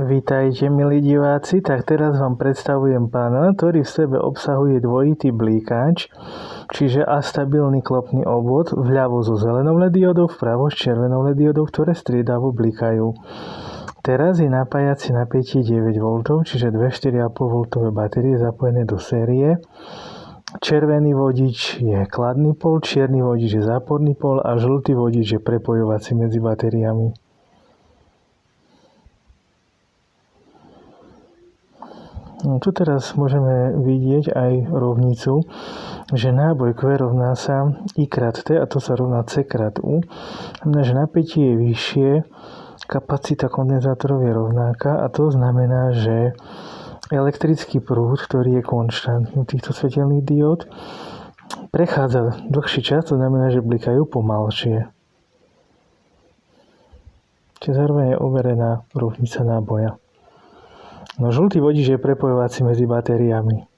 Vítajte, milí diváci, tak teraz vám predstavujem panel, ktorý v sebe obsahuje dvojitý blíkač, čiže astabilný klopný obvod vľavo so zelenou LED diódou, vpravo s červenou LED diódou, ktoré striedavo blikajú. Teraz je napájacie napätie 9V, čiže dve 4,5V batérie zapojené do série. Červený vodič je kladný pól, čierny vodič je záporný pól a žltý vodič je prepojovací medzi batériami. No, tu teraz môžeme vidieť aj rovnicu, že náboj Q rovná sa I krát T a to sa rovná C krát U. Znamená, že napätie je vyššie, kapacita kondenzátorov je rovnaká a to znamená, že elektrický prúd, ktorý je konštantný týchto svetelných diód, prechádza dlhší čas, to znamená, že blikajú pomalšie. Čiže zároveň je overená rovnica náboja. No, žltý vodič je prepojovací medzi batériami.